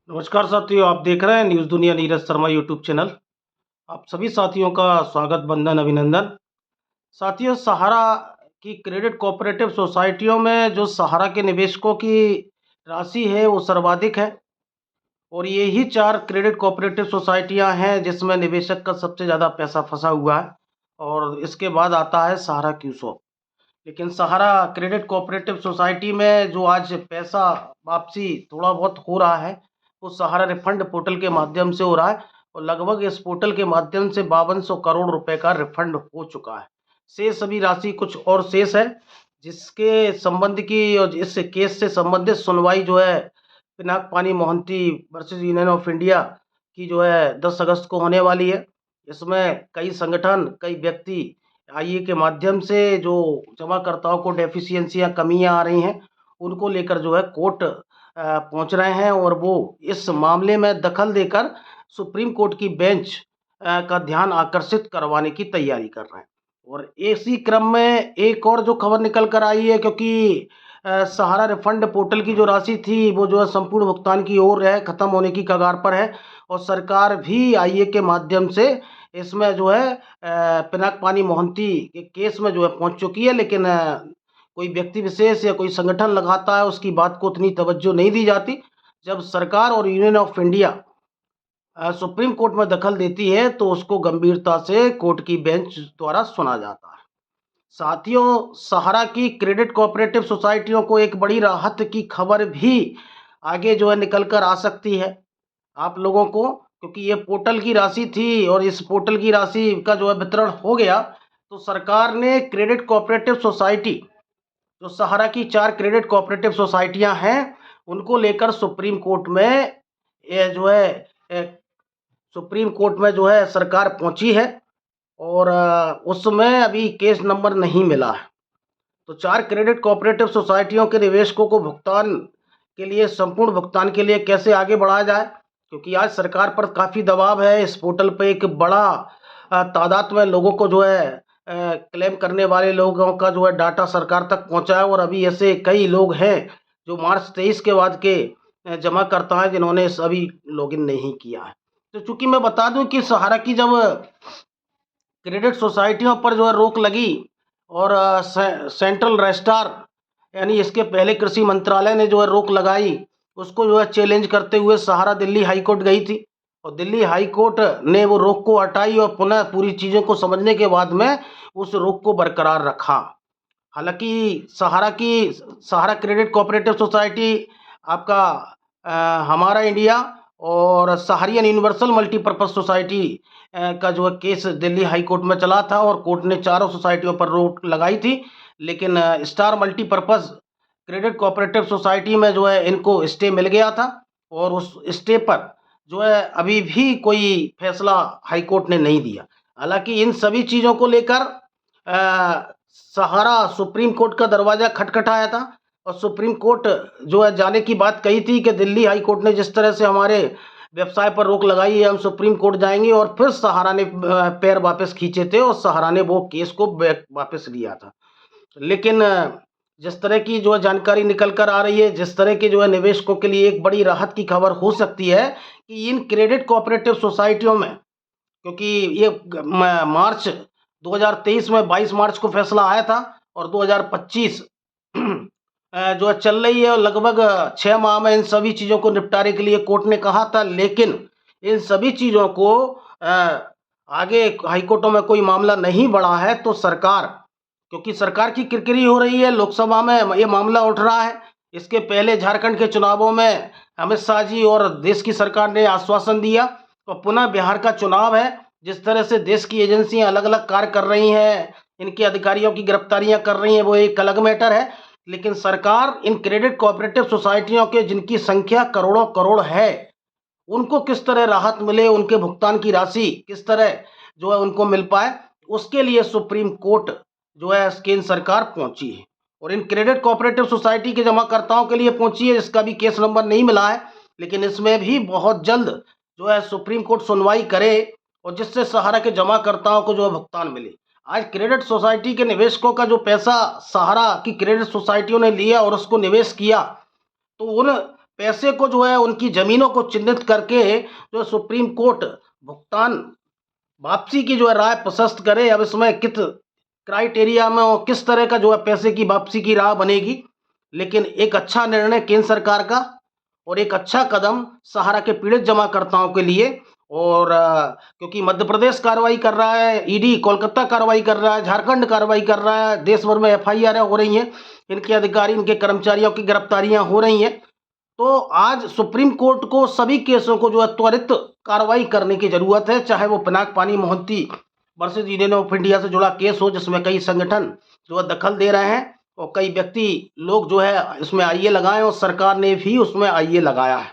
नमस्कार साथियों, आप देख रहे हैं न्यूज़ दुनिया नीरज शर्मा यूट्यूब चैनल। आप सभी साथियों का स्वागत, वंदन, अभिनंदन। साथियों, सहारा की क्रेडिट कोऑपरेटिव सोसाइटियों में जो सहारा के निवेशकों की राशि है वो सर्वाधिक है और ये ही 4 क्रेडिट कोऑपरेटिव सोसाइटियां हैं जिसमें निवेशक का सबसे ज़्यादा पैसा फंसा हुआ है और इसके बाद आता है सहारा क्यूसो। लेकिन सहारा क्रेडिट कोऑपरेटिव सोसाइटी में जो आज पैसा वापसी थोड़ा बहुत हो रहा है, वो सहारा रिफंड पोर्टल के माध्यम से हो रहा है और लगभग इस पोर्टल के माध्यम से 5200 करोड़ रुपए का रिफंड हो चुका है। शेष सभी राशि कुछ और शेष है, जिसके संबंध की और इस केस से संबंधित सुनवाई जो है Pinakapani Mohanty versus Union of India की जो है 10 अगस्त को होने वाली है। इसमें कई संगठन, कई व्यक्ति आईए के माध्यम से जो जमाकर्ताओं को डेफिशिएंसियाँ, कमियाँ आ रही हैं, उनको लेकर जो है कोर्ट पहुँच रहे हैं और वो इस मामले में दखल देकर सुप्रीम कोर्ट की बेंच का ध्यान आकर्षित करवाने की तैयारी कर रहे हैं। और इसी क्रम में एक और जो खबर निकल कर आई है, क्योंकि सहारा रिफंड पोर्टल की जो राशि थी वो जो है संपूर्ण भुगतान की ओर है, ख़त्म होने की कगार पर है और सरकार भी आईए के माध्यम से इसमें जो है पिनाक-पानी मोहंती के केस में जो है पहुँच चुकी है। लेकिन कोई व्यक्ति विशेष या कोई संगठन लगाता है, उसकी बात को उतनी तवज्जो नहीं दी जाती। जब सरकार और union of India supreme court में दखल देती है तो उसको गंभीरता से कोर्ट की बेंच द्वारा सुना जाता है। साथियों, सहारा की क्रेडिट कोऑपरेटिव सोसाइटियों को एक बड़ी राहत की खबर भी आगे जो है निकल कर आ सकती है आप लोगों को, क्योंकि ये पोर्टल की राशि थी और इस पोर्टल की राशि का जो है वितरण हो गया, तो सरकार ने क्रेडिट कोऑपरेटिव सोसाइटी, जो सहारा की 4 क्रेडिट कोऑपरेटिव सोसाइटियां हैं, उनको लेकर सुप्रीम कोर्ट में ये जो है सुप्रीम कोर्ट में जो है सरकार पहुंची है और उसमें अभी केस नंबर नहीं मिला है। तो 4 क्रेडिट कोऑपरेटिव सोसाइटियों के निवेशकों को भुगतान के लिए, संपूर्ण भुगतान के लिए कैसे आगे बढ़ाया जाए, क्योंकि आज सरकार पर काफ़ी दबाव है। इस पोर्टल पे एक बड़ा तादाद में लोगों को जो है क्लेम करने वाले लोगों का जो है डाटा सरकार तक पहुंचा है और अभी ऐसे कई लोग हैं जो मार्च 23 के बाद के जमाकर्ता हैं जिन्होंने अभी लॉगिन नहीं किया है। तो चूंकि मैं बता दूं कि सहारा की जब क्रेडिट सोसाइटियों पर जो है रोक लगी और सेंट्रल रजिस्ट्रार यानी इसके पहले कृषि मंत्रालय ने जो है रोक लगाई, उसको जो है चैलेंज करते हुए सहारा दिल्ली हाई कोर्ट गई थी और दिल्ली हाई कोर्ट ने वो रोक को हटाई और पुनः पूरी चीज़ों को समझने के बाद में उस रोक को बरकरार रखा। हालांकि सहारा क्रेडिट कोऑपरेटिव सोसाइटी, आपका हमारा इंडिया और सहारियन यूनिवर्सल मल्टीपर्पज सोसाइटी का जो है केस दिल्ली हाई कोर्ट में चला था और कोर्ट ने चारों सोसाइटियों पर रोक लगाई थी। लेकिन star multipurpose credit cooperative society में जो है इनको स्टे मिल गया था और उस स्टे पर जो है अभी भी कोई फैसला हाई कोर्ट ने नहीं दिया। हालांकि इन सभी चीज़ों को लेकर सहारा सुप्रीम कोर्ट का दरवाज़ा खटखटाया था और सुप्रीम कोर्ट जो है जाने की बात कही थी कि दिल्ली हाई कोर्ट ने जिस तरह से हमारे व्यवसाय पर रोक लगाई है, हम सुप्रीम कोर्ट जाएंगे, और फिर सहारा ने पैर वापस खींचे थे और सहारा ने वो केस को वापस लिया था। लेकिन जिस तरह की जो है जानकारी निकल कर आ रही है, जिस तरह के जो है निवेशकों के लिए एक बड़ी राहत की खबर हो सकती है कि इन क्रेडिट कोऑपरेटिव सोसाइटियों में, क्योंकि ये मार्च 2023 में 22 मार्च को फैसला आया था और 2025 जो है चल रही है और लगभग 6 माह में इन सभी चीज़ों को निपटारे के लिए कोर्ट ने कहा था। लेकिन इन सभी चीज़ों को आगे हाईकोर्टों में कोई मामला नहीं बढ़ा है, तो सरकार, क्योंकि सरकार की किरकिरी हो रही है, लोकसभा में ये मामला उठ रहा है। इसके पहले झारखंड के चुनावों में अमित शाह जी और देश की सरकार ने आश्वासन दिया, तो पुनः बिहार का चुनाव है। जिस तरह से देश की एजेंसियां अलग अलग कार्य कर रही हैं, इनके अधिकारियों की गिरफ्तारियां कर रही हैं, वो एक अलग मैटर है। लेकिन सरकार इन क्रेडिट कोऑपरेटिव सोसाइटियों के, जिनकी संख्या करोड़ों करोड़ है, उनको किस तरह राहत मिले, उनके भुगतान की राशि किस तरह जो है उनको मिल पाए, उसके लिए सुप्रीम कोर्ट जो है केंद्र सरकार पहुंची है और इन क्रेडिट कोऑपरेटिव सोसाइटी के जमाकर्ताओं के लिए पहुंची है, जिसका भी केस नंबर नहीं मिला है। लेकिन इसमें भी बहुत जल्द जो है सुप्रीम कोर्ट सुनवाई करे और जिससे सहारा के जमाकर्ताओं को जो है भुगतान मिले। आज क्रेडिट सोसाइटी के निवेशकों का जो पैसा सहारा की क्रेडिट सोसाइटियों ने लिया और उसको निवेश किया, तो उन पैसे को जो है उनकी ज़मीनों को चिह्नित करके जो सुप्रीम कोर्ट भुगतान वापसी की जो है राय प्रशस्त करे। अब इसमें कित क्राइटेरिया में और किस तरह का जो है पैसे की वापसी की राह बनेगी, लेकिन एक अच्छा निर्णय केंद्र सरकार का और एक अच्छा कदम सहारा के पीड़ित जमाकर्ताओं के लिए। और क्योंकि मध्य प्रदेश कार्रवाई कर रहा है, ईडी कोलकाता कार्रवाई कर रहा है, झारखंड कार्रवाई कर रहा है, देश भर में एफआईआर हो रही हैं, इनके अधिकारी, इनके कर्मचारियों की गिरफ्तारियां हो रही हैं। तो आज सुप्रीम कोर्ट को सभी केसों को जो है त्वरित कार्रवाई करने की जरूरत है, चाहे वो पिनाक पानी Mohanty versus union of India से जुड़ा केस हो, जिसमें कई संगठन जो है दखल दे रहे हैं और कई व्यक्ति लोग जो है इसमें आईए लगाए और सरकार ने भी उसमें आईए लगाया है।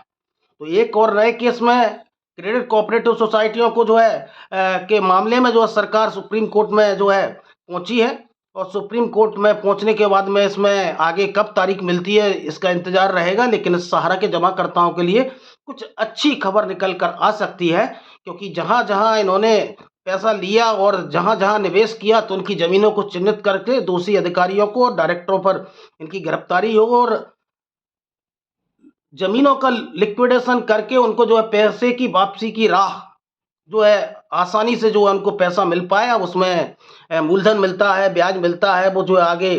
तो एक और नए केस में क्रेडिट कोऑपरेटिव सोसाइटियों को जो है के मामले में जो है सरकार सुप्रीम कोर्ट में जो है पहुंची है और सुप्रीम कोर्ट में पहुंचने के बाद में इसमें आगे कब तारीख मिलती है इसका इंतजार रहेगा। लेकिन इस सहारा के जमाकर्ताओं के लिए कुछ अच्छी खबर निकल कर आ सकती है, क्योंकि जहां जहां इन्होंने पैसा लिया और जहां जहां निवेश किया तो उनकी जमीनों को चिन्हित करके दोषी अधिकारियों को और डायरेक्टरों पर इनकी गिरफ्तारी हो और जमीनों का लिक्विडेशन करके उनको जो है पैसे की वापसी की राह जो है आसानी से जो है उनको पैसा मिल पाए। अब उसमें मूलधन मिलता है, ब्याज मिलता है, वो जो है आगे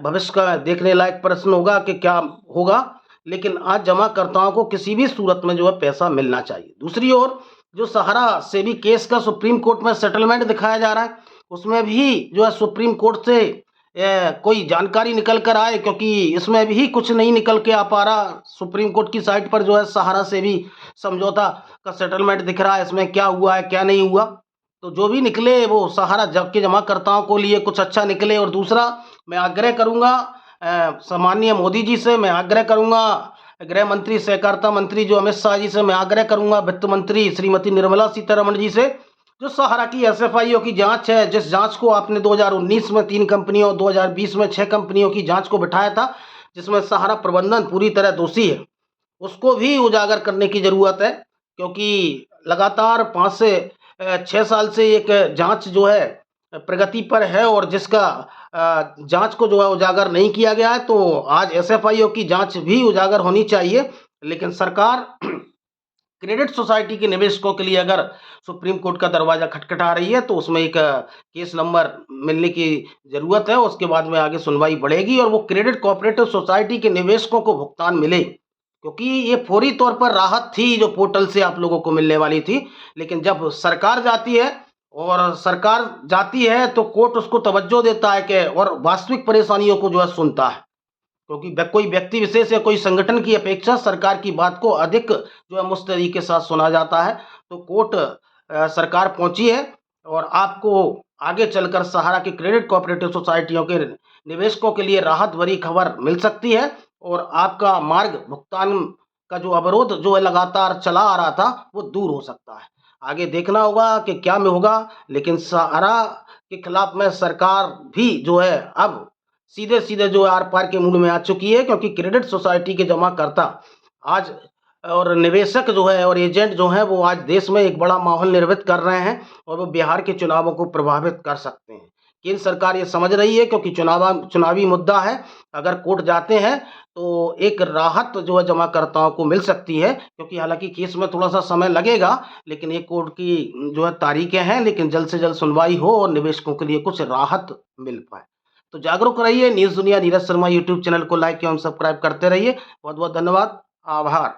भविष्य का देखने लायक प्रश्न होगा कि क्या होगा। लेकिन आज जमाकर्ताओं को किसी भी सूरत में जो है पैसा मिलना चाहिए। दूसरी ओर जो सहारा सेबी केस का सुप्रीम कोर्ट में सेटलमेंट दिखाया जा रहा है, उसमें भी जो है सुप्रीम कोर्ट से कोई जानकारी निकल कर आए, क्योंकि इसमें भी कुछ नहीं निकल के आ पा रहा। सुप्रीम कोर्ट की साइट पर जो है सहारा से भी समझौता का सेटलमेंट दिख रहा है, इसमें क्या हुआ है क्या नहीं हुआ। तो जो भी निकले वो सहारा जब के जमाकर्ताओं को लिए कुछ अच्छा निकले। और दूसरा, मैं आग्रह करूंगा सम्माननीय मोदी जी से, मैं आग्रह करूंगा गृह मंत्री सहकारिता मंत्री जो अमित शाह जी से, मैं आग्रह करूंगा वित्त मंत्री श्रीमती निर्मला सीतारमण जी से, जो सहारा की एसएफआईओ की जांच है, जिस जांच को आपने 2019 में 3 कंपनियों, 2020 में 6 कंपनियों की जांच को बिठाया था, जिसमें सहारा प्रबंधन पूरी तरह दोषी है, उसको भी उजागर करने की जरूरत है। क्योंकि लगातार 5 से 6 साल से एक जांच जो है प्रगति पर है और जिसका जांच को जो है उजागर नहीं किया गया है। तो आज एसएफआईओ की जांच भी उजागर होनी चाहिए। लेकिन सरकार क्रेडिट सोसाइटी के निवेशकों के लिए अगर सुप्रीम कोर्ट का दरवाजा खटखटा रही है तो उसमें एक केस नंबर मिलने की जरूरत है। उसके बाद में आगे सुनवाई बढ़ेगी और वो क्रेडिट कोऑपरेटिव सोसाइटी के निवेशकों को भुगतान मिले, क्योंकि ये फौरी तौर पर राहत थी जो पोर्टल से आप लोगों को मिलने वाली थी। लेकिन जब सरकार जाती है और सरकार जाती है तो कोर्ट उसको तवज्जो देता है कि और वास्तविक परेशानियों को जो है सुनता है, क्योंकि कोई व्यक्ति विशेष या कोई संगठन की अपेक्षा सरकार की बात को अधिक जो है मुस्तैदी के साथ सुना जाता है। तो कोर्ट सरकार पहुंची है और आपको आगे चलकर सहारा की क्रेडिट कोऑपरेटिव सोसाइटियों के निवेशकों के लिए राहत भरी खबर मिल सकती है और आपका मार्ग भुगतान का जो अवरोध जो है लगातार चला आ रहा था वो दूर हो सकता है। आगे देखना होगा कि क्या में होगा। लेकिन सहारा के खिलाफ में सरकार भी जो है अब सीधे सीधे जो आर पार के मूड में आ चुकी है, क्योंकि क्रेडिट सोसाइटी के जमाकर्ता आज और निवेशक जो है और एजेंट जो है वो आज देश में एक बड़ा माहौल निर्मित कर रहे हैं और वो बिहार के चुनावों को प्रभावित कर सकते हैं। केंद्र सरकार ये समझ रही है, क्योंकि चुनावी मुद्दा है। अगर कोर्ट जाते हैं तो एक राहत जो है जमाकर्ताओं को मिल सकती है, क्योंकि हालांकि केस में थोड़ा सा समय लगेगा, लेकिन ये कोर्ट की जो है तारीखें हैं, लेकिन जल्द से जल्द सुनवाई हो और निवेशकों के लिए कुछ राहत मिल पाए। तो जागरूक रहिए। न्यूज़ दुनिया नीरज शर्मा यूट्यूब चैनल को लाइक एवं सब्सक्राइब करते रहिए। बहुत बहुत धन्यवाद, आभार।